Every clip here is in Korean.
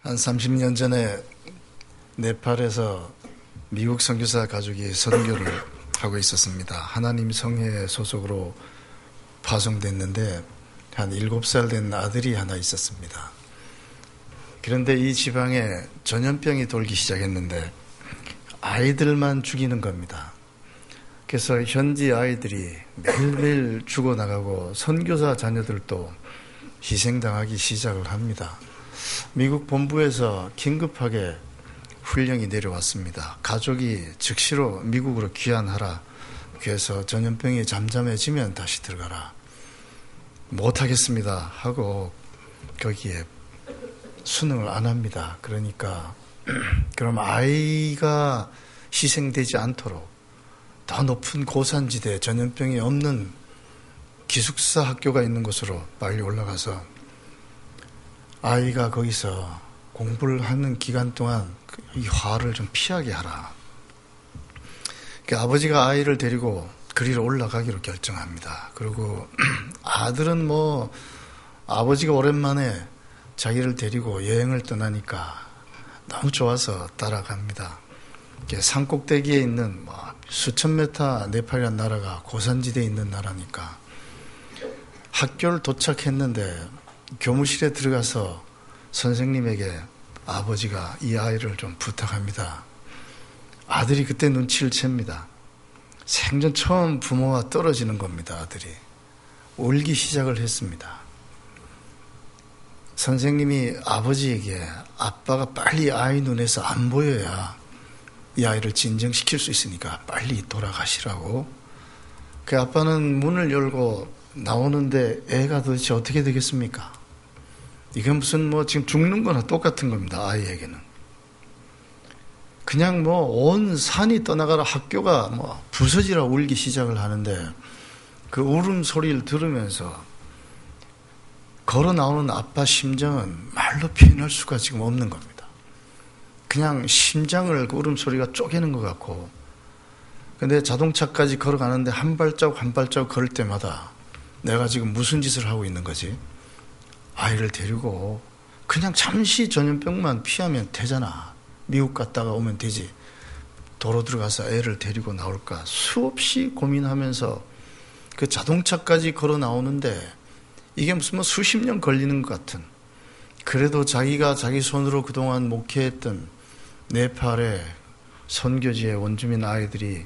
한 30년 전에 네팔에서 미국 선교사 가족이 선교를 하고 있었습니다. 하나님 성회 소속으로 파송됐는데 한 7살 된 아들이 하나 있었습니다. 그런데 이 지방에 전염병이 돌기 시작했는데 아이들만 죽이는 겁니다. 그래서 현지 아이들이 매일매일 죽어나가고 선교사 자녀들도 희생당하기 시작을 합니다. 미국 본부에서 긴급하게 훈령이 내려왔습니다. 가족이 즉시로 미국으로 귀환하라. 그래서 전염병이 잠잠해지면 다시 들어가라. 못하겠습니다 하고 거기에 순응을 안 합니다. 그러니까 그럼 아이가 희생되지 않도록 더 높은 고산지대, 전염병이 없는 기숙사 학교가 있는 곳으로 빨리 올라가서 아이가 거기서 공부를 하는 기간 동안 이 화를 좀 피하게 하라. 아버지가 아이를 데리고 그리로 올라가기로 결정합니다. 그리고 아들은 아버지가 오랜만에 자기를 데리고 여행을 떠나니까 너무 좋아서 따라갑니다. 산 꼭대기에 있는 수천 메타 네팔이라는 나라가 고산지대에 있는 나라니까 학교를 도착했는데 교무실에 들어가서 선생님에게 아버지가 이 아이를 좀 부탁합니다. 아들이 그때 눈치를 챕니다. 생전 처음 부모와 떨어지는 겁니다. 아들이 울기 시작을 했습니다. 선생님이 아버지에게 아빠가 빨리 아이 눈에서 안 보여야 이 아이를 진정시킬 수 있으니까 빨리 돌아가시라고. 그 아빠는 문을 열고 나오는데 애가 도대체 어떻게 되겠습니까? 이건 무슨 지금 죽는 거나 똑같은 겁니다. 아이에게는. 그냥 온 산이 떠나가라 학교가 부서지라 울기 시작을 하는데 그 울음소리를 들으면서 걸어 나오는 아빠 심정은 말로 표현할 수가 지금 없는 겁니다. 그냥 심장을 그 울음소리가 쪼개는 것 같고, 근데 자동차까지 걸어가는데 한 발자국 한 발자국 걸을 때마다 내가 지금 무슨 짓을 하고 있는 거지? 아이를 데리고 그냥 잠시 전염병만 피하면 되잖아. 미국 갔다가 오면 되지. 도로 들어가서 애를 데리고 나올까? 수없이 고민하면서 그 자동차까지 걸어 나오는데 이게 무슨 수십 년 걸리는 것 같은, 그래도 자기가 자기 손으로 그동안 목회했던 네팔의 선교지의 원주민 아이들이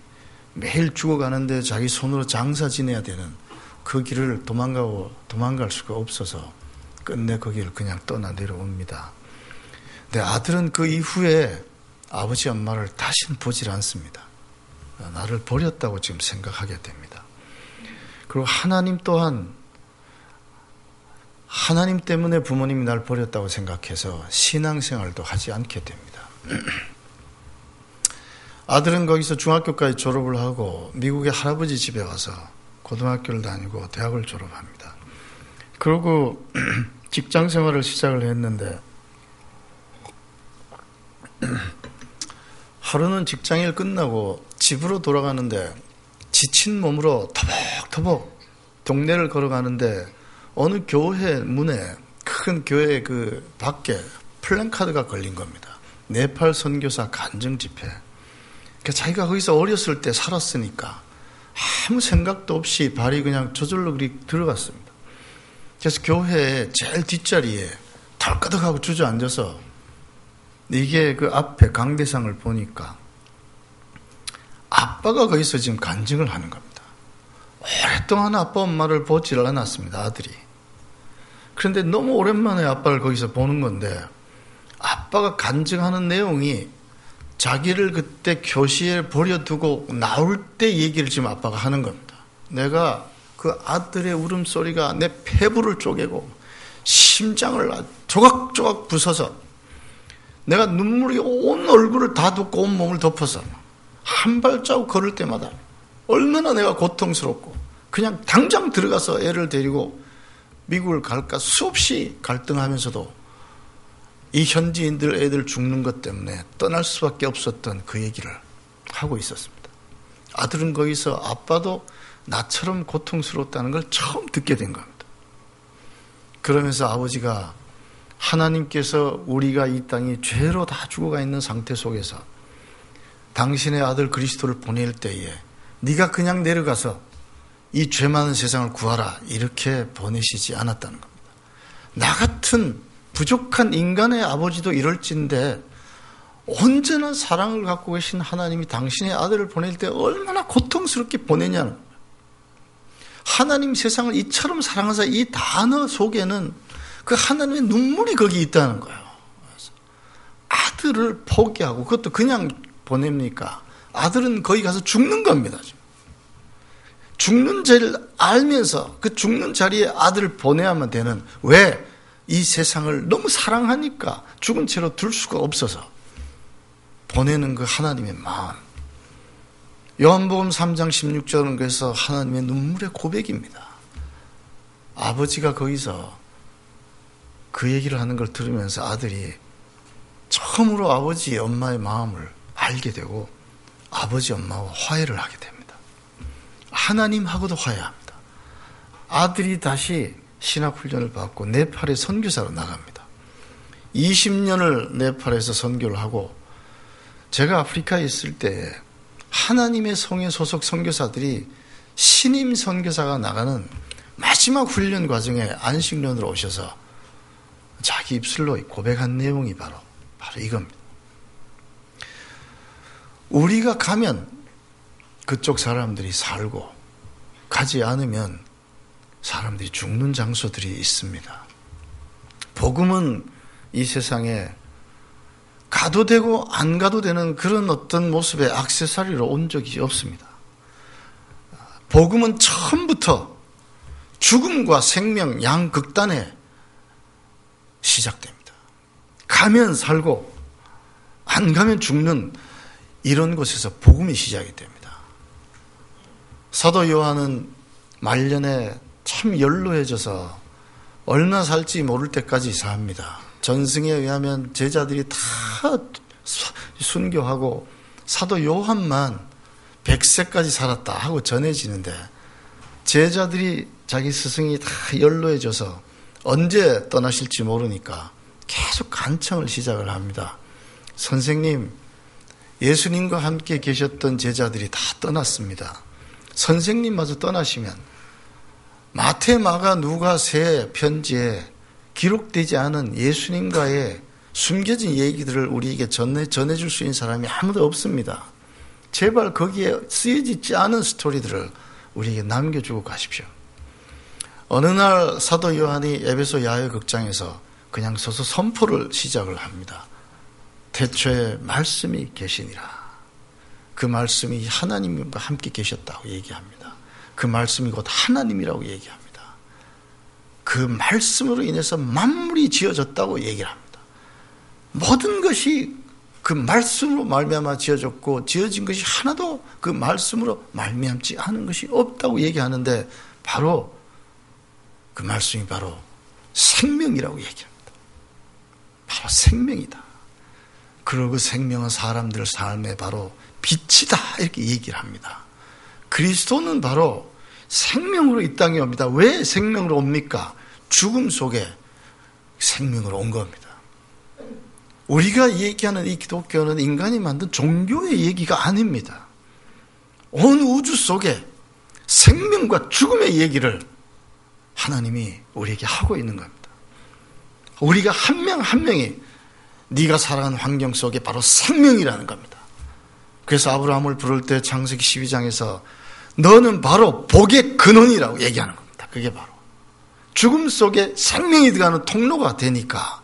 매일 죽어가는데 자기 손으로 장사 지내야 되는 그 길을 도망갈 수가 없어서 끝내 그 길을 그냥 떠나 내려옵니다. 근데 아들은 그 이후에 아버지 엄마를 다시는 보질 않습니다. 나를 버렸다고 지금 생각하게 됩니다. 그리고 하나님 또한 하나님 때문에 부모님이 날 버렸다고 생각해서 신앙생활도 하지 않게 됩니다. 아들은 거기서 중학교까지 졸업을 하고 미국의 할아버지 집에 와서 고등학교를 다니고 대학을 졸업합니다. 그리고 직장생활을 시작을 했는데 하루는 직장일 끝나고 집으로 돌아가는데 지친 몸으로 터벅터벅 동네를 걸어가는데 어느 교회 문에, 큰 교회 그 밖에 플랜카드가 걸린 겁니다. 네팔 선교사 간증 집회. 그러니까 자기가 거기서 어렸을 때 살았으니까 아무 생각도 없이 발이 그냥 저절로 그리 들어갔습니다. 그래서 교회 제일 뒷자리에 덜까덕하고 주저앉아서 이게 그 앞에 강대상을 보니까 아빠가 거기서 지금 간증을 하는 겁니다. 오랫동안 아빠 엄마를 보지를 않았습니다. 아들이. 그런데 너무 오랜만에 아빠를 거기서 보는 건데 아빠가 간증하는 내용이 자기를 그때 교시에 버려두고 나올 때 얘기를 지금 아빠가 하는 겁니다. 내가 그 아들의 울음소리가 내 폐부를 쪼개고 심장을 조각조각 부숴서 내가 눈물이 온 얼굴을 다 덮고 온 몸을 덮어서 한 발자국 걸을 때마다 얼마나 내가 고통스럽고 그냥 당장 들어가서 애를 데리고 미국을 갈까 수없이 갈등하면서도 이 현지인들 애들 죽는 것 때문에 떠날 수밖에 없었던 그 얘기를 하고 있었습니다. 아들은 거기서 아빠도 나처럼 고통스러웠다는 걸 처음 듣게 된 겁니다. 그러면서 아버지가 하나님께서 우리가 이 땅이 죄로 다 죽어가 있는 상태 속에서 당신의 아들 그리스도를 보낼 때에 네가 그냥 내려가서 이 죄 많은 세상을 구하라 이렇게 보내시지 않았다는 겁니다. 나 같은 부족한 인간의 아버지도 이럴진데 언제나 사랑을 갖고 계신 하나님이 당신의 아들을 보낼 때 얼마나 고통스럽게 보내냐는 거예요. 하나님 세상을 이처럼 사랑하사 이 단어 속에는 그 하나님의 눈물이 거기 있다는 거예요. 아들을 포기하고 그것도 그냥 보냅니까? 아들은 거기 가서 죽는 겁니다. 죽는 죄를 알면서 그 죽는 자리에 아들을 보내야만 되는, 왜? 이 세상을 너무 사랑하니까 죽은 채로 둘 수가 없어서 보내는 그 하나님의 마음. 요한복음 3장 16절은 그래서 하나님의 눈물의 고백입니다. 아버지가 거기서 그 얘기를 하는 걸 들으면서 아들이 처음으로 아버지 엄마의 마음을 알게 되고 아버지 엄마와 화해를 하게 됩니다. 하나님하고도 화해합니다. 아들이 다시 신학훈련을 받고 네팔에 선교사로 나갑니다. 20년을 네팔에서 선교를 하고, 제가 아프리카에 있을 때 하나님의 성의 소속 선교사들이 신임 선교사가 나가는 마지막 훈련 과정에 안식년으로 오셔서 자기 입술로 고백한 내용이 바로 이겁니다. 우리가 가면 그쪽 사람들이 살고, 가지 않으면 사람들이 죽는 장소들이 있습니다. 복음은 이 세상에 가도 되고 안 가도 되는 그런 어떤 모습의 액세서리로 온 적이 없습니다. 복음은 처음부터 죽음과 생명 양극단에 시작됩니다. 가면 살고 안 가면 죽는 이런 곳에서 복음이 시작이 됩니다. 사도 요한은 말년에 참 연로해져서 얼마 살지 모를 때까지 삽니다. 전승에 의하면 제자들이 다 순교하고 사도 요한만 100세까지 살았다 하고 전해지는데, 제자들이 자기 스승이 다 연로해져서 언제 떠나실지 모르니까 계속 간청을 시작을 합니다. 선생님, 예수님과 함께 계셨던 제자들이 다 떠났습니다. 선생님마저 떠나시면 마태, 마가, 누가 세 편지에 기록되지 않은 예수님과의 숨겨진 얘기들을 우리에게 전해줄 수 있는 사람이 아무도 없습니다. 제발 거기에 쓰여지지 않은 스토리들을 우리에게 남겨주고 가십시오. 어느 날 사도 요한이 에베소 야외극장에서 그냥 서서 선포를 시작을 합니다. 태초에 말씀이 계시니라. 그 말씀이 하나님과 함께 계셨다고 얘기합니다. 그 말씀이 곧 하나님이라고 얘기합니다. 그 말씀으로 인해서 만물이 지어졌다고 얘기를 합니다. 모든 것이 그 말씀으로 말미암아 지어졌고 지어진 것이 하나도 그 말씀으로 말미암지 않은 것이 없다고 얘기하는데, 바로 그 말씀이 바로 생명이라고 얘기합니다. 바로 생명이다. 그리고 그 생명은 사람들 삶의 바로 빛이다 이렇게 얘기를 합니다. 그리스도는 바로 생명으로 이 땅에 옵니다. 왜 생명으로 옵니까? 죽음 속에 생명으로 온 겁니다. 우리가 얘기하는 이 기독교는 인간이 만든 종교의 얘기가 아닙니다. 온 우주 속에 생명과 죽음의 얘기를 하나님이 우리에게 하고 있는 겁니다. 우리가 한 명 한 명이 네가 살아가는 환경 속에 바로 생명이라는 겁니다. 그래서 아브라함을 부를 때 창세기 12장에서 너는 바로 복의 근원이라고 얘기하는 겁니다. 그게 바로 죽음 속에 생명이 들어가는 통로가 되니까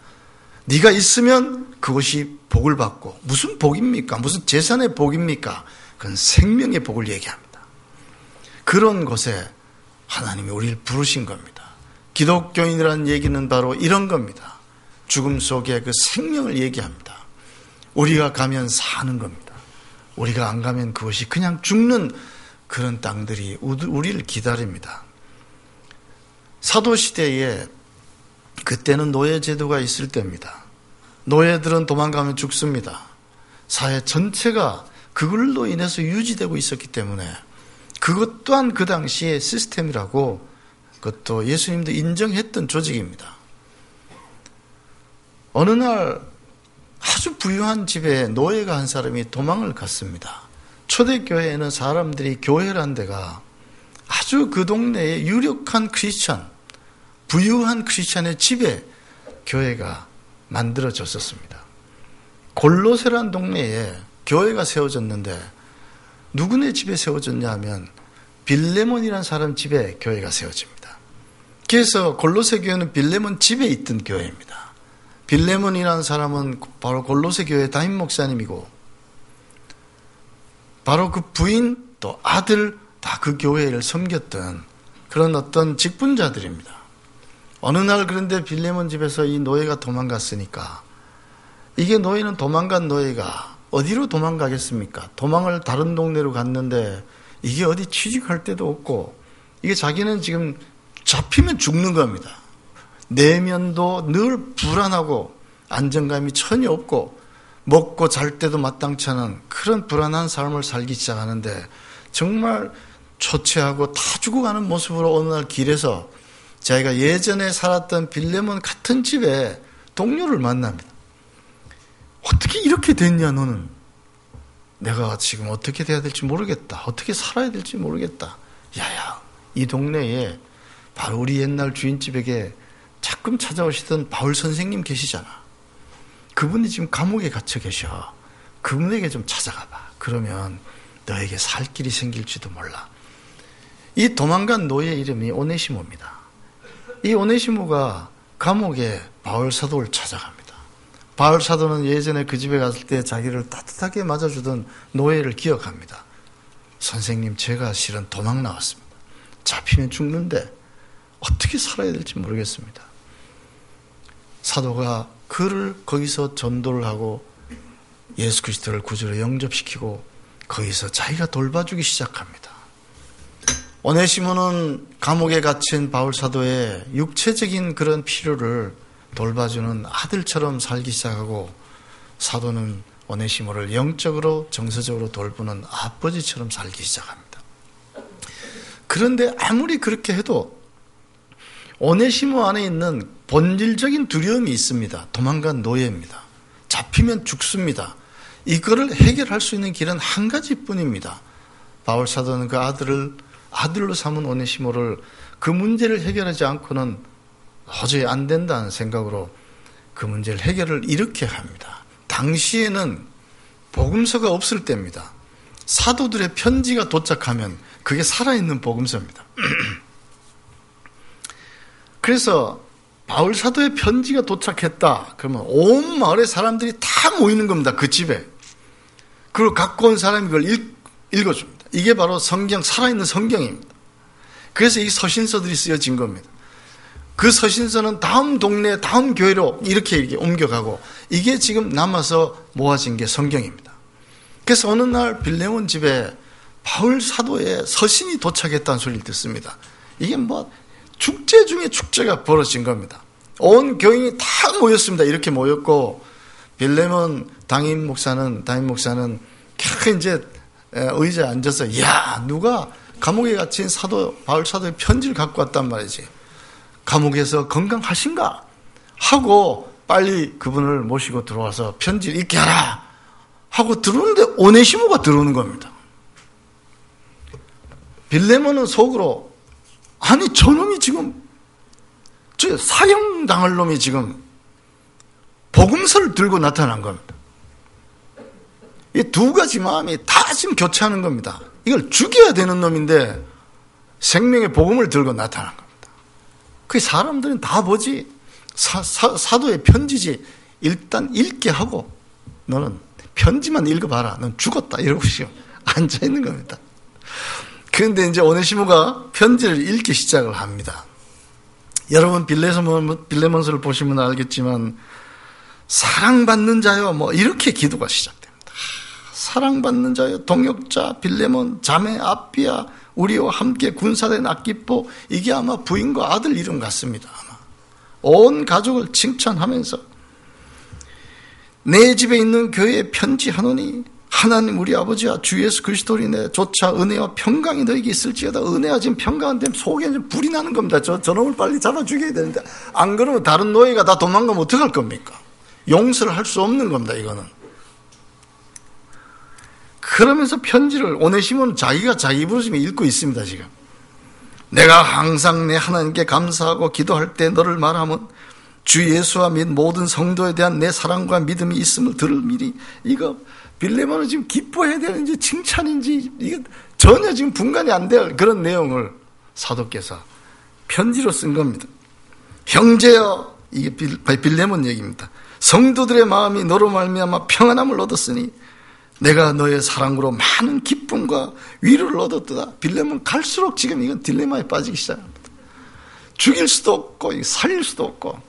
네가 있으면 그것이 복을 받고, 무슨 복입니까? 무슨 재산의 복입니까? 그건 생명의 복을 얘기합니다. 그런 곳에 하나님이 우리를 부르신 겁니다. 기독교인이라는 얘기는 바로 이런 겁니다. 죽음 속에 그 생명을 얘기합니다. 우리가 가면 사는 겁니다. 우리가 안 가면 그것이 그냥 죽는 그런 땅들이 우리를 기다립니다. 사도시대에 그때는 노예제도가 있을 때입니다. 노예들은 도망가면 죽습니다. 사회 전체가 그걸로 인해서 유지되고 있었기 때문에 그것 또한 그 당시의 시스템이라고, 그것도 예수님도 인정했던 조직입니다. 어느 날 아주 부유한 집에 노예가 한 사람이 도망을 갔습니다. 초대교회에는 사람들이 교회란 데가 아주 그 동네에 유력한 크리스찬, 부유한 크리스찬의 집에 교회가 만들어졌었습니다. 골로새란 동네에 교회가 세워졌는데 누구네 집에 세워졌냐 하면 빌레몬이라는 사람 집에 교회가 세워집니다. 그래서 골로새 교회는 빌레몬 집에 있던 교회입니다. 빌레몬이라는 사람은 바로 골로새 교회 담임 목사님이고 바로 그 부인 또 아들 다 그 교회를 섬겼던 그런 어떤 직분자들입니다. 어느 날 그런데 빌레몬 집에서 이 노예가 도망갔으니까 이게 노예는 도망간 노예가 어디로 도망가겠습니까? 도망을 다른 동네로 갔는데 이게 어디 취직할 데도 없고 이게 자기는 지금 잡히면 죽는 겁니다. 내면도 늘 불안하고 안정감이 전혀 없고 먹고 잘 때도 마땅치 않은 그런 불안한 삶을 살기 시작하는데 정말 초췌하고 다 죽어가는 모습으로 어느 날 길에서 자기가 예전에 살았던 빌레몬 같은 집에 동료를 만납니다. 어떻게 이렇게 됐냐 너는? 내가 지금 어떻게 돼야 될지 모르겠다. 어떻게 살아야 될지 모르겠다. 야야, 이 동네에 바로 우리 옛날 주인집에게 가끔 찾아오시던 바울 선생님 계시잖아. 그분이 지금 감옥에 갇혀 계셔. 그분에게 좀 찾아가봐. 그러면 너에게 살 길이 생길지도 몰라. 이 도망간 노예 이름이 오네시모입니다. 이 오네시모가 감옥에 바울 사도를 찾아갑니다. 바울 사도는 예전에 그 집에 갔을 때 자기를 따뜻하게 맞아주던 노예를 기억합니다. 선생님, 제가 실은 도망 나왔습니다. 잡히면 죽는데 어떻게 살아야 될지 모르겠습니다. 사도가 그를 거기서 전도를 하고 예수 그리스도를 구주로 영접시키고 거기서 자기가 돌봐주기 시작합니다. 오네시모는 감옥에 갇힌 바울 사도의 육체적인 그런 필요를 돌봐주는 아들처럼 살기 시작하고 사도는 오네시모를 영적으로 정서적으로 돌보는 아버지처럼 살기 시작합니다. 그런데 아무리 그렇게 해도 오네시모 안에 있는 본질적인 두려움이 있습니다. 도망간 노예입니다. 잡히면 죽습니다. 이거를 해결할 수 있는 길은 한 가지뿐입니다. 바울 사도는 그 아들로 삼은 오네시모를 그 문제를 해결하지 않고는 도저히 안 된다는 생각으로 그 문제를 해결을 이렇게 합니다. 당시에는 복음서가 없을 때입니다. 사도들의 편지가 도착하면 그게 살아있는 복음서입니다. 그래서 바울 사도의 편지가 도착했다. 그러면 온 마을의 사람들이 다 모이는 겁니다. 그 집에. 그걸 갖고 온 사람이 그걸 읽어줍니다. 이게 바로 성경, 살아있는 성경입니다. 그래서 이 서신서들이 쓰여진 겁니다. 그 서신서는 다음 동네, 다음 교회로 이렇게 옮겨가고 이게 지금 남아서 모아진 게 성경입니다. 그래서 어느 날 빌레몬 집에 바울 사도의 서신이 도착했다는 소리를 듣습니다. 이게 뭐 축제 중에 축제가 벌어진 겁니다. 온 교인이 다 모였습니다. 이렇게 모였고 빌레몬 담임 목사는 이제 의자에 앉아서 야, 누가 감옥에 갇힌 바울 사도의 편지를 갖고 왔단 말이지. 감옥에서 건강하신가? 하고 빨리 그분을 모시고 들어와서 편지를 읽게 하라 하고 들어오는데 오네시모가 들어오는 겁니다. 빌레몬은 속으로 아니 저놈이 지금 저 사형당할 놈이 지금 복음서를 들고 나타난 겁니다. 이 두 가지 마음이 다 지금 교차하는 겁니다. 이걸 죽여야 되는 놈인데 생명의 복음을 들고 나타난 겁니다. 그 사람들은 다 뭐지? 사도의 편지지. 일단 읽게 하고 너는 편지만 읽어봐라. 넌 죽었다. 이러고 앉아있는 겁니다. 그런데 이제 오네시모가 편지를 읽기 시작을 합니다. 여러분 빌레몬서를 보시면 알겠지만 사랑받는 자요 뭐 이렇게 기도가 시작됩니다. 사랑받는 자요 동역자 빌레몬 자매 아비야 우리와 함께 군사된 아키포 이게 아마 부인과 아들 이름 같습니다. 아마 온 가족을 칭찬하면서 내 집에 있는 교회에 편지하노니 하나님 우리 아버지와 주 예수 그리스도로 인해 조차 은혜와 평강이 너에게 있을지어다. 은혜와 지금 평강은 되면 속에 이제 불이 나는 겁니다. 저놈을 빨리 잡아 죽여야 되는데 안 그러면 다른 노예가 다 도망가면 어떡할 겁니까? 용서를 할 수 없는 겁니다, 이거는. 그러면서 편지를 오네시모는 자기가 자기 부르심에 읽고 있습니다, 지금. 내가 항상 내 하나님께 감사하고 기도할 때 너를 말하면 주 예수와 및 모든 성도에 대한 내 사랑과 믿음이 있음을 들을 미리. 이거 빌레몬은 지금 기뻐해야 되는지 칭찬인지 이게 전혀 지금 분간이 안 될 그런 내용을 사도께서 편지로 쓴 겁니다. 형제여, 이게 빌레몬 얘기입니다. 성도들의 마음이 너로 말미암아 평안함을 얻었으니 내가 너의 사랑으로 많은 기쁨과 위로를 얻었다. 빌레몬 갈수록 지금 이건 딜레마에 빠지기 시작합니다. 죽일 수도 없고 살릴 수도 없고,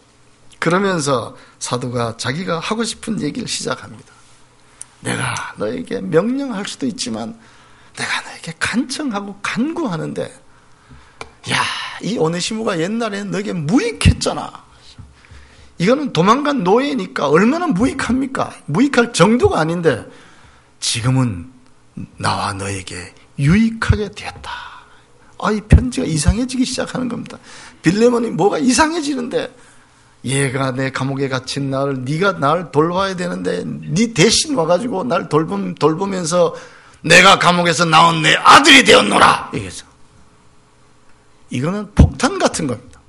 그러면서 사도가 자기가 하고 싶은 얘기를 시작합니다. 내가 너에게 명령할 수도 있지만 내가 너에게 간청하고 간구하는데, 야, 이 오네시모가 옛날에 너에게 무익했잖아. 이거는 도망간 노예니까 얼마나 무익합니까? 무익할 정도가 아닌데 지금은 나와 너에게 유익하게 되었다. 이 편지가 이상해지기 시작하는 겁니다. 빌레몬이 뭐가 이상해지는데, 얘가 내 감옥에 갇힌 네가 나를 돌봐야 되는데 네 대신 와가지고 날 돌보면서 내가 감옥에서 나온 내 아들이 되었노라. 이게죠. 이거는 폭탄 같은 겁니다.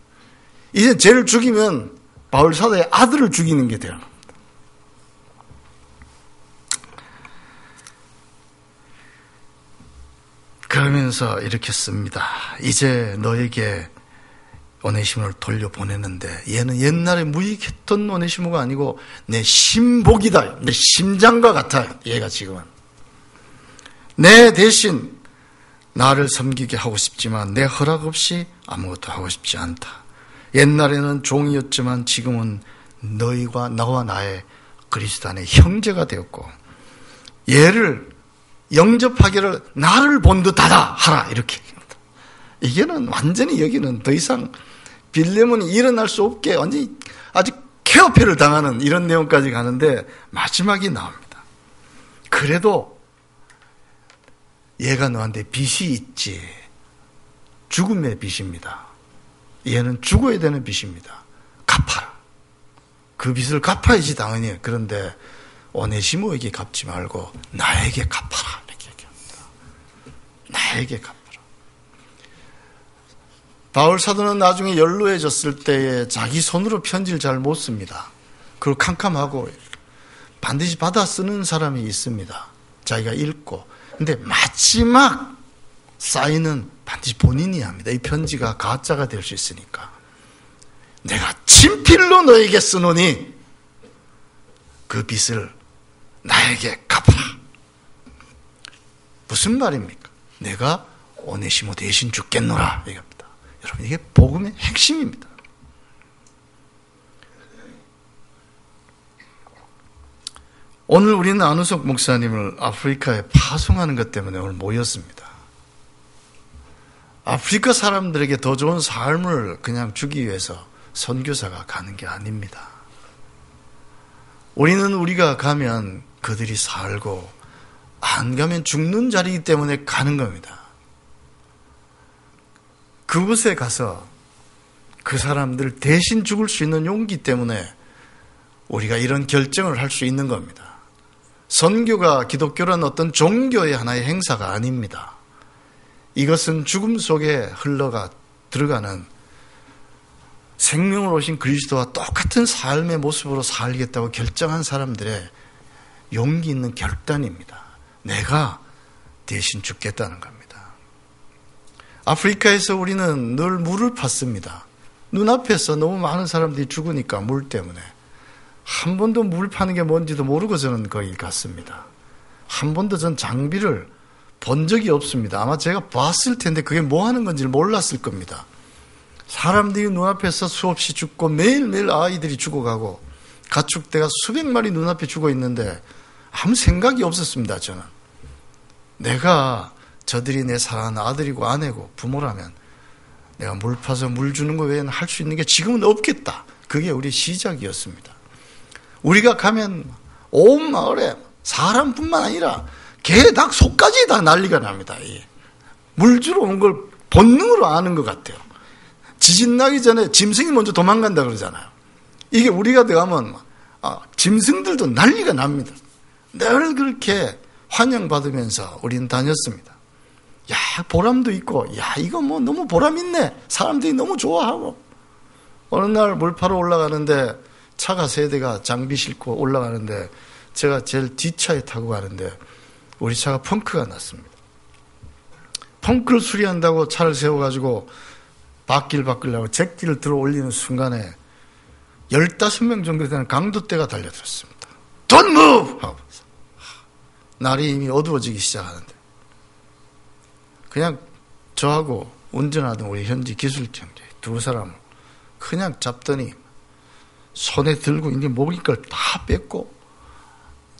이제 쟤를 죽이면 바울 사도의 아들을 죽이는 게 되는 겁니다. 그러면서 이렇게 씁니다. 이제 너에게 오네시모를 돌려보내는데 얘는 옛날에 무익했던 오네시모가 아니고 내 심복이다. 내 심장과 같아요. 얘가 지금은. 내 대신 나를 섬기게 하고 싶지만 내 허락 없이 아무것도 하고 싶지 않다. 옛날에는 종이었지만 지금은 너희와 나와 나의 그리스도 안에 형제가 되었고 얘를 영접하기를 나를 본 듯하다 하라. 이렇게 얘기합니다. 이게는 완전히 여기는 더 이상 빌레몬이 일어날 수 없게 완전히 아주 케어패를 당하는 이런 내용까지 가는데 마지막이 나옵니다. 그래도 얘가 너한테 빚이 있지. 죽음의 빚입니다. 얘는 죽어야 되는 빚입니다. 갚아라. 그 빚을 갚아야지 당연히. 그런데 오네시모에게 갚지 말고 나에게 갚아라. 이렇게 얘기합니다. 나에게 갚아라. 바울 사도는 나중에 연로해졌을 때에 자기 손으로 편지를 잘 못 씁니다. 그걸 캄캄하고 반드시 받아 쓰는 사람이 있습니다. 자기가 읽고. 근데 마지막 사인은 반드시 본인이 합니다. 이 편지가 가짜가 될 수 있으니까. 내가 친필로 너에게 쓰노니 그 빚을 나에게 갚아라. 무슨 말입니까? 내가 오네시모 대신 죽겠노라. 이겁니다. 여러분, 이게 복음의 핵심입니다. 오늘 우리는 안우석 목사님을 아프리카에 파송하는 것 때문에 오늘 모였습니다. 아프리카 사람들에게 더 좋은 삶을 그냥 주기 위해서 선교사가 가는 게 아닙니다. 우리는 우리가 가면 그들이 살고 안 가면 죽는 자리이기 때문에 가는 겁니다. 그곳에 가서 그 사람들 대신 죽을 수 있는 용기 때문에 우리가 이런 결정을 할 수 있는 겁니다. 선교가 기독교란 어떤 종교의 하나의 행사가 아닙니다. 이것은 죽음 속에 흘러가 들어가는 생명을 오신 그리스도와 똑같은 삶의 모습으로 살겠다고 결정한 사람들의 용기 있는 결단입니다. 내가 대신 죽겠다는 겁니다. 아프리카에서 우리는 늘 물을 팠습니다. 눈앞에서 너무 많은 사람들이 죽으니까 물 때문에. 한 번도 물 파는 게 뭔지도 모르고 저는 거기 갔습니다. 한 번도 전 장비를 본 적이 없습니다. 아마 제가 봤을 텐데 그게 뭐 하는 건지를 몰랐을 겁니다. 사람들이 눈앞에서 수없이 죽고 매일매일 아이들이 죽어가고 가축대가 수백 마리 눈앞에 죽어 있는데 아무 생각이 없었습니다. 저는. 내가 저들이 내 사랑하는 아들이고 아내고 부모라면 내가 물 파서 물 주는 거 외에는 할 수 있는 게 지금은 없겠다. 그게 우리 시작이었습니다. 우리가 가면 온 마을에 사람뿐만 아니라 개, 닭, 소까지 다 난리가 납니다. 물 주러 온 걸 본능으로 아는 것 같아요. 지진 나기 전에 짐승이 먼저 도망간다 그러잖아요. 이게 우리가 들어가면 짐승들도 난리가 납니다. 늘 그렇게 환영받으면서 우리는 다녔습니다. 야, 보람도 있고, 야, 이거 뭐 너무 보람 있네. 사람들이 너무 좋아하고. 어느 날 몰파로 올라가는데 차가 세 대가 장비 싣고 올라가는데 제가 제일 뒷차에 타고 가는데 우리 차가 펑크가 났습니다. 펑크를 수리한다고 차를 세워가지고 바퀴를 바꾸려고 잭기를 들어 올리는 순간에 15명 정도 되는 강도떼가 달려들었습니다. Don't move! 하고 날이 이미 어두워지기 시작하는데 그냥 저하고 운전하던 우리 현지 기술경제 두 사람을 그냥 잡더니 손에 들고 있는 먹잇걸 다 뺐고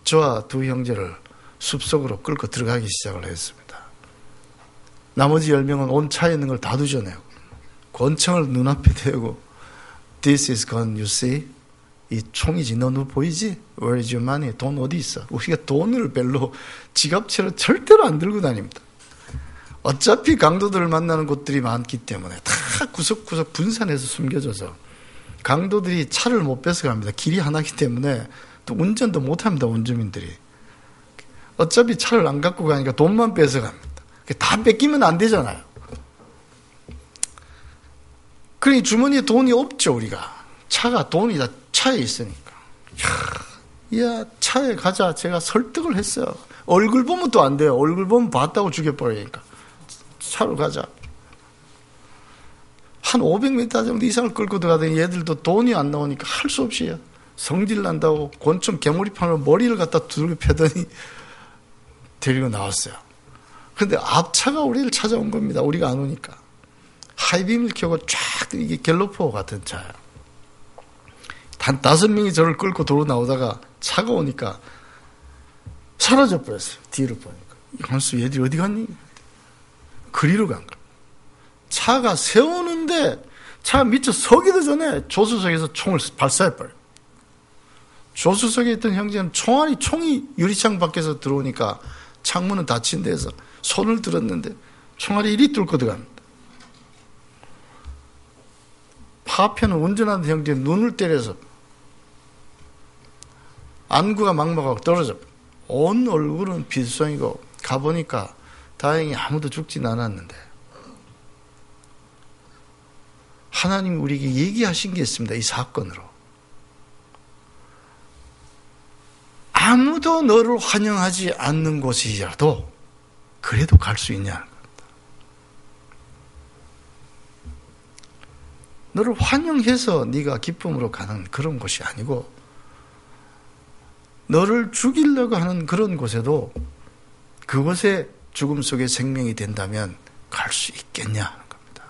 저와 두 형제를 숲속으로 끌고 들어가기 시작을 했습니다. 나머지 10명은 온 차에 있는 걸 다 뒤져내고 권총을 눈앞에 대고 This is gun, you see? 이 총이지. 너 보이지? Where is your money? 돈 어디 있어? 우리가 돈을 별로 지갑채로 절대로 안 들고 다닙니다. 어차피 강도들을 만나는 곳들이 많기 때문에 다 구석구석 분산해서 숨겨져서 강도들이 차를 못 뺏어갑니다. 길이 하나이기 때문에 또 운전도 못합니다. 운전민들이. 어차피 차를 안 갖고 가니까 돈만 뺏어갑니다. 다 뺏기면 안 되잖아요. 그러니 주머니에 돈이 없죠. 우리가. 차가 돈이 다 차에 있으니까. 야, 차에 가자. 제가 설득을 했어요. 얼굴 보면 또 안 돼요. 얼굴 보면 봤다고 죽여버리니까. 차로 가자. 한 500m 정도 이상을 끌고 들어가더니 얘들도 돈이 안 나오니까 할 수 없이 성질 난다고 권총 개머리판으로 머리를 갖다 두들겨 패더니 데리고 나왔어요. 그런데 앞차가 우리를 찾아온 겁니다. 우리가 안 오니까. 하이빔을 켜고 쫙 이게 갤로퍼 같은 차예요. 한 5명이 저를 끌고 도로 나오다가 차가 오니까 사라져 버렸어요. 뒤를 보니까. 한수 얘들이 어디 갔니? 그리로 간 거예요. 차가 세우는데 차 밑에 서기도 전에 조수석에서 총을 발사해버려요. 조수석에 있던 형제는 총이 유리창 밖에서 들어오니까 창문은 닫힌 데서 손을 들었는데 총알이 이리 뚫고 들어갑니다. 파편은 운전하는 형제 눈을 때려서 안구가 막막하고 떨어져 온 얼굴은 빛송이고 가보니까 다행히 아무도 죽진 않았는데 하나님이 우리에게 얘기하신 게 있습니다. 이 사건으로. 아무도 너를 환영하지 않는 곳이라도 그래도 갈 수 있냐는 겁니다. 너를 환영해서 네가 기쁨으로 가는 그런 곳이 아니고 너를 죽이려고 하는 그런 곳에도 그곳에 죽음 속에 생명이 된다면 갈 수 있겠냐 하는 겁니다.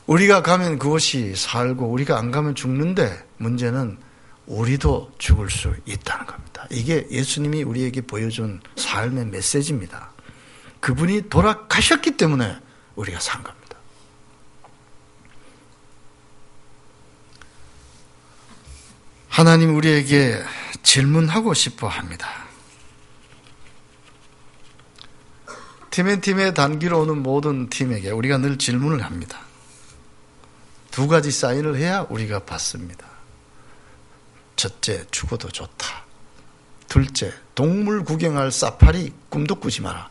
우리가 가면 그곳이 살고 우리가 안 가면 죽는데 문제는 우리도 죽을 수 있다는 겁니다. 이게 예수님이 우리에게 보여준 삶의 메시지입니다. 그분이 돌아가셨기 때문에 우리가 산 겁니다. 하나님 우리에게 질문하고 싶어 합니다. 팀앤팀의 단기로 오는 모든 팀에게 우리가 늘 질문을 합니다. 2가지 사인을 해야 우리가 받습니다. 첫째, 죽어도 좋다. 둘째, 동물 구경할 사파리 꿈도 꾸지 마라.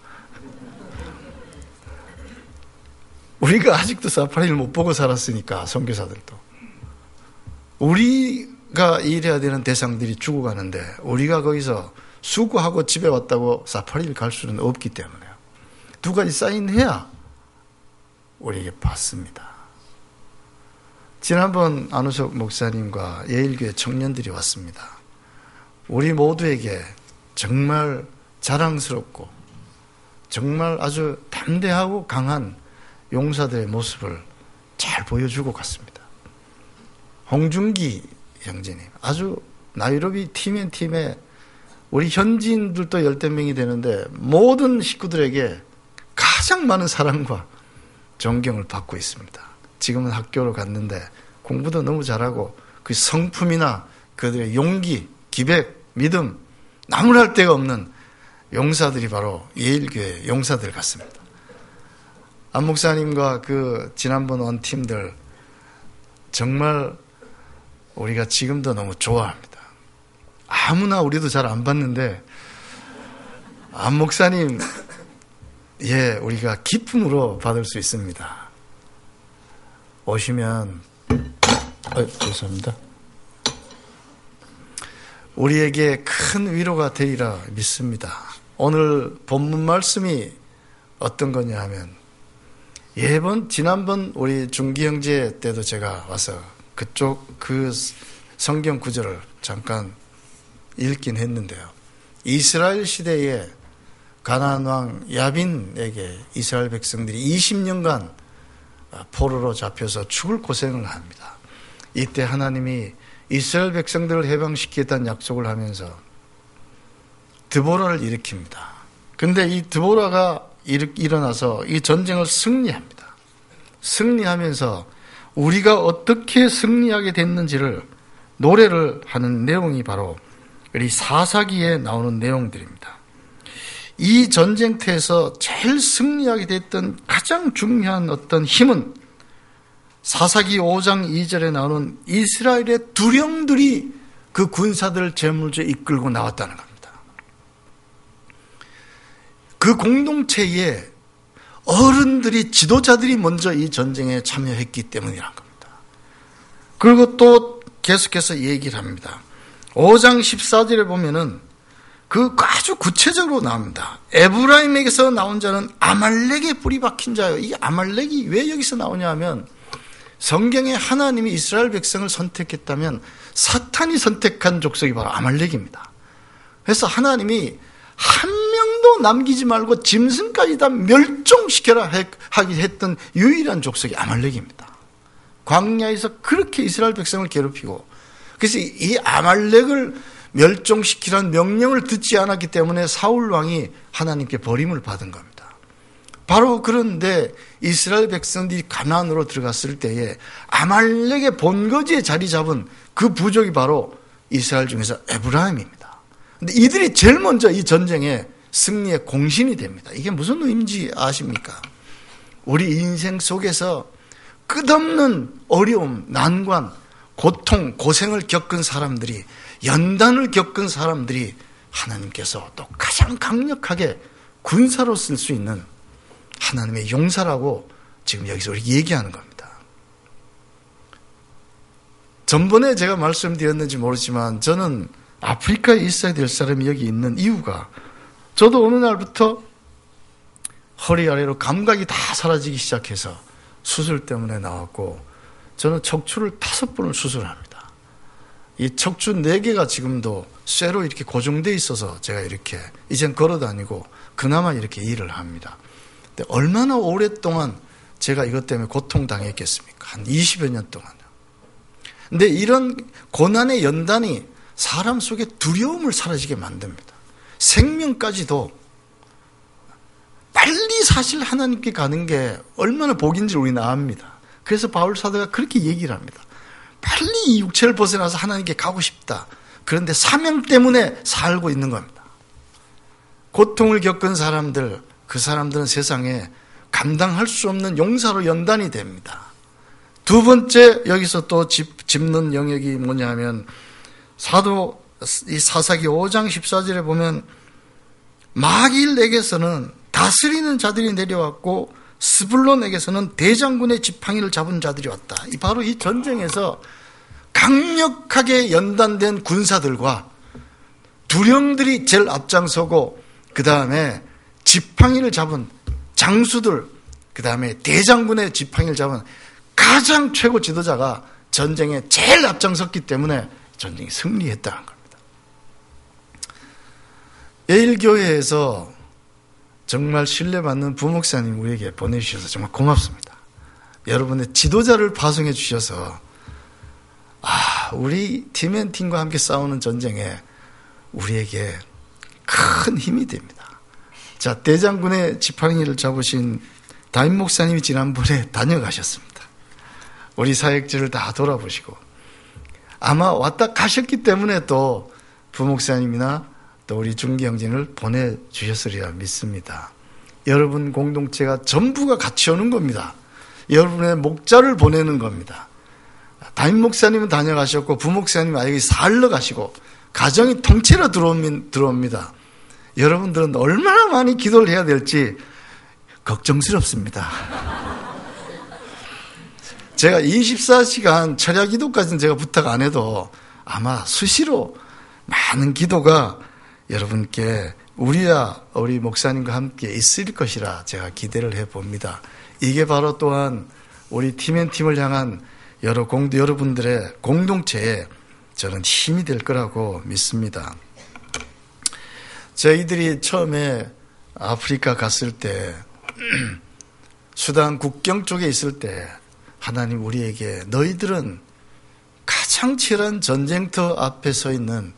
우리가 아직도 사파리를 못 보고 살았으니까 선교사들도. 우리가 일해야 되는 대상들이 죽어가는데 우리가 거기서 수고하고 집에 왔다고 사파리를 갈 수는 없기 때문에요. 2가지 사인해야 우리에게 받습니다. 지난번 안우석 목사님과 예일교회 청년들이 왔습니다. 우리 모두에게 정말 자랑스럽고 정말 아주 담대하고 강한 용사들의 모습을 잘 보여주고 갔습니다. 홍준기 형제님, 아주 나이로비 팀앤팀에 우리 현지인들도 10명이 되는데 모든 식구들에게 가장 많은 사랑과 존경을 받고 있습니다. 지금은 학교로 갔는데 공부도 너무 잘하고 그 성품이나 그들의 용기, 기백, 믿음, 나무랄 데가 없는 용사들이 바로 예일교회 용사들 같습니다. 안 목사님과 그 지난번 온 팀들 정말 우리가 지금도 너무 좋아합니다. 아무나 우리도 잘 안 받는데 안 목사님 우리가 기쁨으로 받을 수 있습니다. 오시면 죄송합니다. 우리에게 큰 위로가 되리라 믿습니다. 오늘 본문 말씀이 어떤 거냐 하면 지난번 우리 중기 형제 때도 제가 와서 그 성경 구절을 잠깐 읽긴 했는데요. 이스라엘 시대에 가나안 왕 야빈에게 이스라엘 백성들이 20년간 포로로 잡혀서 죽을 고생을 합니다. 이때 하나님이 이스라엘 백성들을 해방시키겠다는 약속을 하면서 드보라를 일으킵니다. 근데 이 드보라가 일어나서 이 전쟁을 승리합니다. 승리하면서 우리가 어떻게 승리하게 됐는지를 노래를 하는 내용이 바로 우리 사사기에 나오는 내용들입니다. 이 전쟁터에서 제일 승리하게 됐던 가장 중요한 어떤 힘은 사사기 5장 2절에 나오는 이스라엘의 두령들이 그 군사들을 제물주에 이끌고 나왔다는 겁니다. 그 공동체에 어른들이 지도자들이 먼저 이 전쟁에 참여했기 때문이란 겁니다. 그리고 또 계속해서 얘기를 합니다. 5장 14절에 보면은 그 아주 구체적으로 나옵니다. 에브라임에게서 나온 자는 아말렉의 뿌리 박힌 자요. 이 아말렉이 왜 여기서 나오냐 하면 성경에 하나님이 이스라엘 백성을 선택했다면 사탄이 선택한 족속이 바로 아말렉입니다. 그래서 하나님이 한 명도 남기지 말고 짐승까지 다 멸종시켜라 하기 했던 유일한 족속이 아말렉입니다. 광야에서 그렇게 이스라엘 백성을 괴롭히고 그래서 이 아말렉을 멸종시키라는 명령을 듣지 않았기 때문에 사울 왕이 하나님께 버림을 받은 겁니다. 바로 그런데 이스라엘 백성들이 가나안으로 들어갔을 때에 아말렉의 본거지에 자리 잡은 그 부족이 바로 이스라엘 중에서 에브라임입니다. 근데 이들이 제일 먼저 이 전쟁에 승리의 공신이 됩니다. 이게 무슨 의미인지 아십니까? 우리 인생 속에서 끝없는 어려움, 난관, 고통, 고생을 겪은 사람들이, 연단을 겪은 사람들이 하나님께서 또 가장 강력하게 군사로 쓸 수 있는 하나님의 용사라고 지금 여기서 우리 얘기하는 겁니다. 전번에 제가 말씀드렸는지 모르지만 저는 아프리카에 있어야 될 사람이 여기 있는 이유가 저도 어느 날부터 허리 아래로 감각이 다 사라지기 시작해서 수술 때문에 나왔고 저는 척추를 5번을 수술합니다. 이 척추 4개가 지금도 쇠로 이렇게 고정되어 있어서 제가 이렇게 이젠 걸어 다니고 그나마 이렇게 일을 합니다. 근데 얼마나 오랫동안 제가 이것 때문에 고통당했겠습니까? 한 20여 년 동안요. 근데 이런 고난의 연단이 사람 속에 두려움을 사라지게 만듭니다. 생명까지도 빨리 사실 하나님께 가는 게 얼마나 복인지 우리는 압니다. 그래서 바울 사도가 그렇게 얘기를 합니다. 빨리 이 육체를 벗어나서 하나님께 가고 싶다. 그런데 사명 때문에 살고 있는 겁니다. 고통을 겪은 사람들, 그 사람들은 세상에 감당할 수 없는 용사로 연단이 됩니다. 두 번째 여기서 또 짚는 영역이 뭐냐면 이 사사기 5장 14절에 보면 마길에게서는 다스리는 자들이 내려왔고 스불론에게서는 대장군의 지팡이를 잡은 자들이 왔다. 바로 이 전쟁에서 강력하게 연단된 군사들과 두령들이 제일 앞장서고 그 다음에 지팡이를 잡은 장수들, 그 다음에 대장군의 지팡이를 잡은 가장 최고 지도자가 전쟁에 제일 앞장섰기 때문에 전쟁이 승리했다는 겁니다. 예일교회에서 정말 신뢰받는 부목사님 우리에게 보내주셔서 정말 고맙습니다. 여러분의 지도자를 파송해 주셔서 우리 팀앤팀과 함께 싸우는 전쟁에 우리에게 큰 힘이 됩니다. 자, 대장군의 지팡이를 잡으신 담임 목사님이 지난번에 다녀가셨습니다. 우리 사역지를 다 돌아보시고 아마 왔다 가셨기 때문에 또 부목사님이나 또 우리 중기 형제를 보내주셨으리라 믿습니다. 여러분 공동체가 전부가 같이 오는 겁니다. 여러분의 목자를 보내는 겁니다. 담임 목사님은 다녀가셨고 부목사님은 아예 살러 가시고 가정이 통째로 들어옵니다. 여러분들은 얼마나 많이 기도를 해야 될지 걱정스럽습니다. 제가 24시간 철야 기도까지는 제가 부탁 안 해도 아마 수시로 많은 기도가 여러분께 우리 목사님과 함께 있을 것이라 제가 기대를 해봅니다. 이게 바로 또한 우리 팀앤팀을 향한 여러분들의 공동체에 저는 힘이 될 거라고 믿습니다. 저희들이 처음에 아프리카 갔을 때 수단 국경 쪽에 있을 때 하나님 우리에게 너희들은 가장 치열한 전쟁터 앞에 서 있는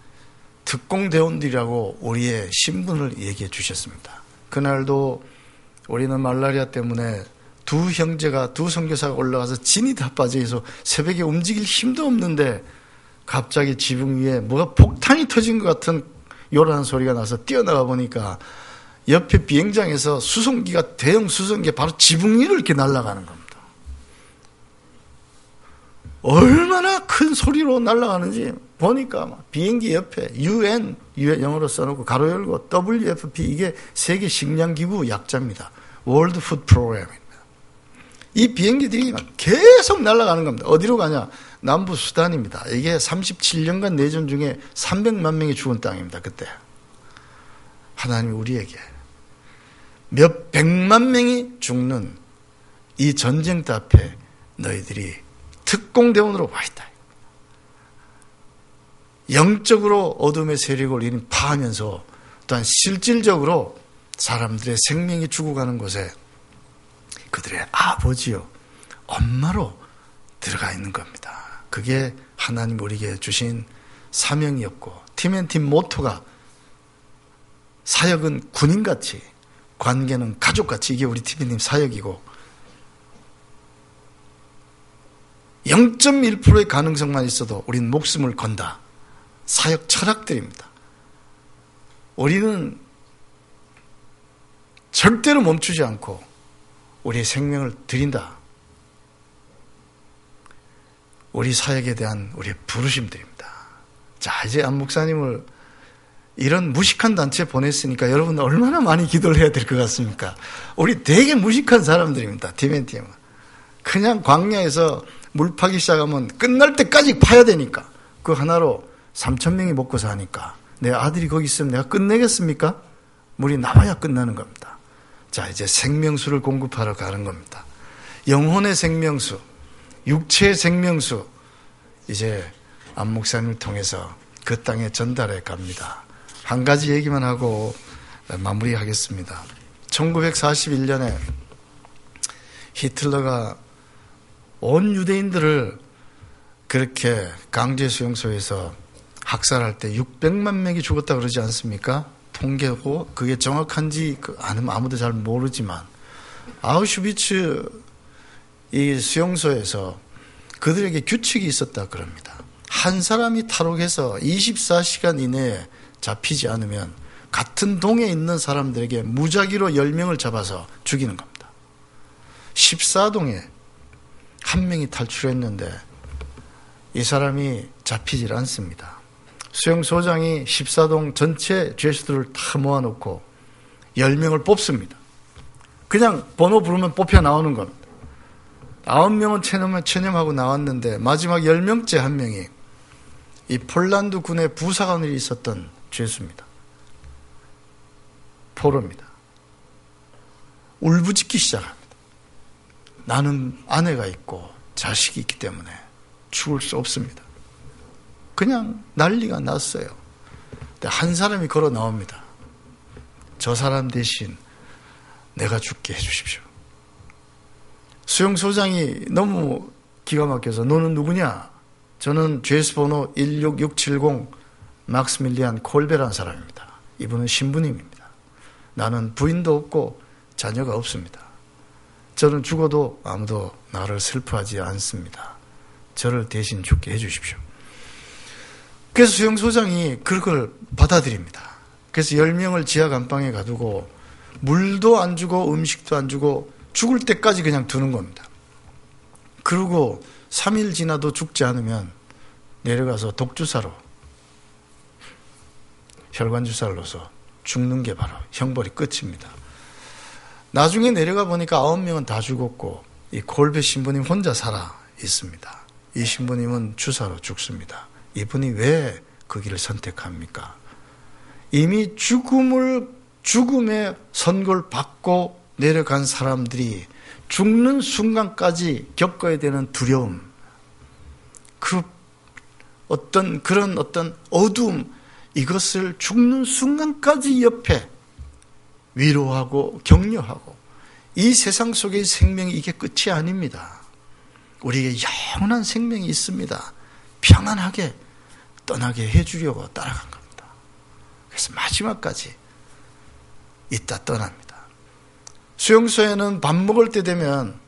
특공대원들이라고 우리의 신분을 얘기해 주셨습니다. 그날도 우리는 말라리아 때문에 두 선교사가 올라가서 진이 다 빠져 있어 새벽에 움직일 힘도 없는데 갑자기 지붕 위에 뭐가 폭탄이 터진 것 같은 요란한 소리가 나서 뛰어나가 보니까 옆에 비행장에서 대형 수송기가 바로 지붕 위로 이렇게 날아가는 겁니다. 얼마나 큰 소리로 날아가는지 보니까 비행기 옆에 UN 영어로 써놓고 가로 열고 WFP 이게 세계 식량기구 약자입니다. 월드 푸드 프로그램입니다. 이 비행기들이 계속 날아가는 겁니다. 어디로 가냐? 남부 수단입니다. 이게 37년간 내전 중에 300만 명이 죽은 땅입니다. 그때 하나님이 우리에게 몇 백만 명이 죽는 이 전쟁터 앞에 너희들이 특공대원으로 와 있다. 영적으로 어둠의 세력을 이리 파하면서 또한 실질적으로 사람들의 생명이 죽어가는 곳에 그들의 아버지요 엄마로 들어가 있는 겁니다. 그게 하나님 우리에게 주신 사명이었고 팀앤팀 모토가 사역은 군인같이 관계는 가족같이 이게 우리 팀앤팀 사역이고 0.1%의 가능성만 있어도 우리는 목숨을 건다. 사역 철학들입니다. 우리는 절대로 멈추지 않고 우리의 생명을 드린다. 우리 사역에 대한 우리의 부르심들입니다. 자, 이제 안 목사님을 이런 무식한 단체에 보냈으니까 여러분 얼마나 많이 기도를 해야 될 것 같습니까? 우리 되게 무식한 사람들입니다. 팀앤팀은. 그냥 광야에서 물 파기 시작하면 끝날 때까지 파야 되니까 그 하나로 3,000명이 먹고 사니까 내 아들이 거기 있으면 내가 끝내겠습니까? 물이 나와야 끝나는 겁니다. 자, 이제 생명수를 공급하러 가는 겁니다. 영혼의 생명수, 육체의 생명수 이제 안 목사님을 통해서 그 땅에 전달해 갑니다. 한 가지 얘기만 하고 마무리하겠습니다. 1941년에 히틀러가 온 유대인들을 그렇게 강제 수용소에서 학살할 때 600만 명이 죽었다 그러지 않습니까? 통계고 그게 정확한지 아무도 잘 모르지만 아우슈비츠 이 수용소에서 그들에게 규칙이 있었다 그럽니다. 한 사람이 탈옥해서 24시간 이내에 잡히지 않으면 같은 동에 있는 사람들에게 무작위로 10명을 잡아서 죽이는 겁니다. 14동에 한 명이 탈출했는데 이 사람이 잡히질 않습니다. 수용소장이 14동 전체 죄수들을 다 모아놓고 10명을 뽑습니다. 그냥 번호 부르면 뽑혀 나오는 겁니다. 9명은 체념하고 나왔는데 마지막 10명째 한 명이 이 폴란드 군의 부사관이 있었던 죄수입니다. 포로입니다. 울부짖기 시작합니다. 나는 아내가 있고 자식이 있기 때문에 죽을 수 없습니다. 그냥 난리가 났어요. 근데 한 사람이 걸어 나옵니다. 저 사람 대신 내가 죽게 해주십시오. 수용소장이 너무 기가 막혀서 너는 누구냐? 저는 죄수 번호 16670 막스밀리안 콜베라는 사람입니다. 이분은 신부님입니다. 나는 부인도 없고 자녀가 없습니다. 저는 죽어도 아무도 나를 슬퍼하지 않습니다. 저를 대신 죽게 해주십시오. 그래서 수용소장이 그걸 받아들입니다. 그래서 10명을 지하 감방에 가두고 물도 안 주고 음식도 안 주고 죽을 때까지 그냥 두는 겁니다. 그리고 3일 지나도 죽지 않으면 내려가서 독주사로 혈관 주사를 넣어서 죽는 게 바로 형벌이 끝입니다. 나중에 내려가 보니까 9명은 다 죽었고 이 골베 신부님 혼자 살아 있습니다. 이 신부님은 주사로 죽습니다. 이분이 왜 그 길을 선택합니까? 이미 죽음의 선고를 받고 내려간 사람들이 죽는 순간까지 겪어야 되는 두려움, 그런 어떤 어두움, 이것을 죽는 순간까지 옆에 위로하고 격려하고, 이 세상 속의 생명이 이게 끝이 아닙니다. 우리에게 영원한 생명이 있습니다. 평안하게 떠나게 해주려고 따라간 겁니다. 그래서 마지막까지 있다 떠납니다. 수용소에는 밥 먹을 때 되면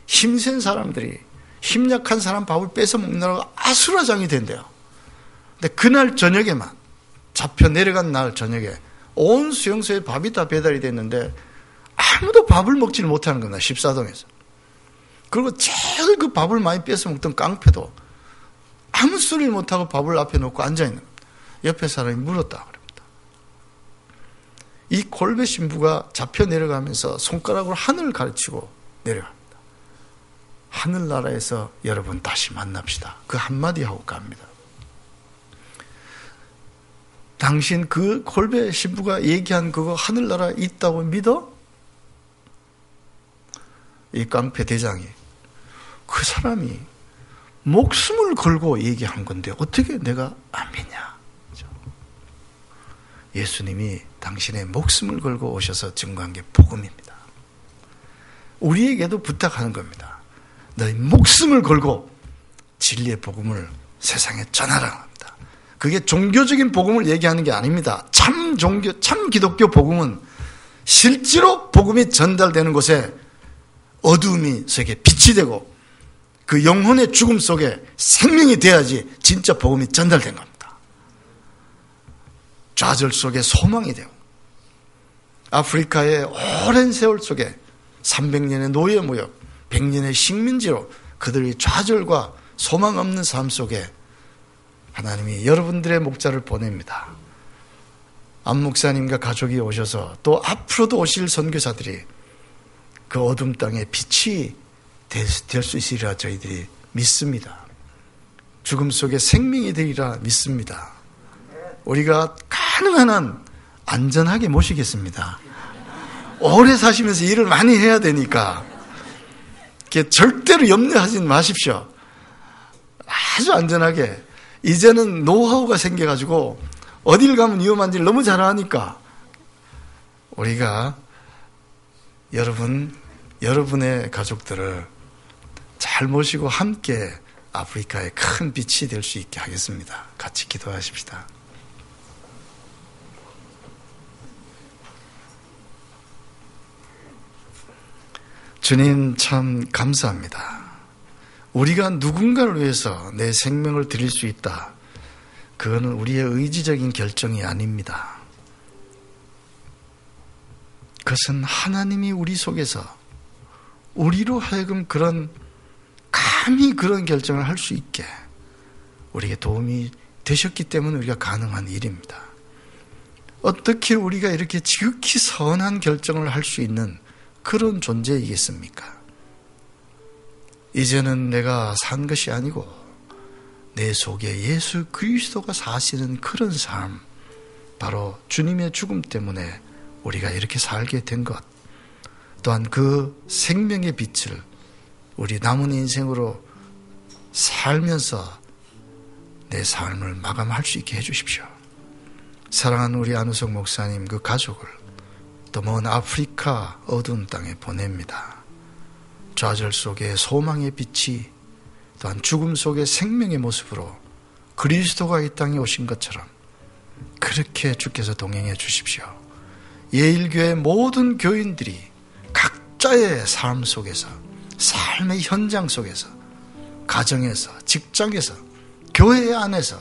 힘센 사람들이 힘 약한 사람 밥을 뺏어 먹느라고 아수라장이 된대요. 근데 그날 저녁에만, 잡혀 내려간 날 저녁에 온 수용소에 밥이 다 배달이 됐는데 아무도 밥을 먹지를 못하는 겁니다. 14동에서. 그리고 제일 그 밥을 많이 뺏어 먹던 깡패도 아무 소리를 못하고 밥을 앞에 놓고 앉아있는 겁니다. 옆에 사람이 물었다 그럽니다. 이 골베 신부가 잡혀 내려가면서 손가락으로 하늘을 가르치고 내려갑니다. 하늘나라에서 여러분 다시 만납시다. 그 한마디 하고 갑니다. 당신 그 골베 신부가 얘기한 그거 하늘나라에 있다고 믿어? 이 깡패 대장이, 그 사람이 목숨을 걸고 얘기한 건데 어떻게 내가 안 믿냐? 예수님이 당신의 목숨을 걸고 오셔서 증거한 게 복음입니다. 우리에게도 부탁하는 겁니다. 너희 목숨을 걸고 진리의 복음을 세상에 전하라 합니다. 그게 종교적인 복음을 얘기하는 게 아닙니다. 참 종교, 참 기독교 복음은 실제로 복음이 전달되는 곳에 어두움이 속에 빛이 되고 그 영혼의 죽음 속에 생명이 돼야지 진짜 복음이 전달된 겁니다. 좌절 속에 소망이 되고, 아프리카의 오랜 세월 속에 300년의 노예무역, 100년의 식민지로 그들의 좌절과 소망 없는 삶 속에 하나님이 여러분들의 목자를 보냅니다. 안 목사님과 가족이 오셔서 또 앞으로도 오실 선교사들이 그 어둠 땅에 빛이 될 수 있으리라 저희들이 믿습니다. 죽음 속에 생명이 되리라 믿습니다. 우리가 가능한 한 안전하게 모시겠습니다. 오래 사시면서 일을 많이 해야 되니까 절대로 염려하지 마십시오. 아주 안전하게. 이제는 노하우가 생겨가지고 어딜 가면 위험한지를 너무 잘 아니까 우리가 여러분의 가족들을 잘 모시고 함께 아프리카의 큰 빛이 될 수 있게 하겠습니다. 같이 기도하십시다. 주님 참 감사합니다. 우리가 누군가를 위해서 내 생명을 드릴 수 있다. 그거는 우리의 의지적인 결정이 아닙니다. 그것은 하나님이 우리 속에서 우리로 하여금 감히 그런 결정을 할 수 있게 우리에게 도움이 되셨기 때문에 우리가 가능한 일입니다. 어떻게 우리가 이렇게 지극히 선한 결정을 할 수 있는 그런 존재이겠습니까? 이제는 내가 산 것이 아니고 내 속에 예수 그리스도가 사시는 그런 삶, 바로 주님의 죽음 때문에 우리가 이렇게 살게 된 것, 또한 그 생명의 빛을 우리 남은 인생으로 살면서 내 삶을 마감할 수 있게 해주십시오. 사랑하는 우리 안우석 목사님 그 가족을 또 먼 아프리카 어두운 땅에 보냅니다. 좌절 속에 소망의 빛이, 또한 죽음 속에 생명의 모습으로 그리스도가 이 땅에 오신 것처럼 그렇게 주께서 동행해 주십시오. 예일교회 모든 교인들이 각자의 삶 속에서, 삶의 현장 속에서, 가정에서, 직장에서, 교회 안에서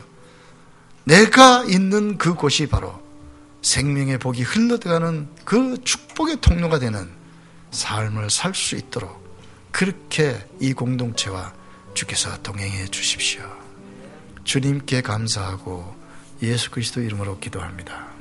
내가 있는 그곳이 바로 생명의 복이 흘러들어가는 그 축복의 통로가 되는 삶을 살 수 있도록 그렇게 이 공동체와 주께서 동행해 주십시오. 주님께 감사하고 예수 그리스도 이름으로 기도합니다.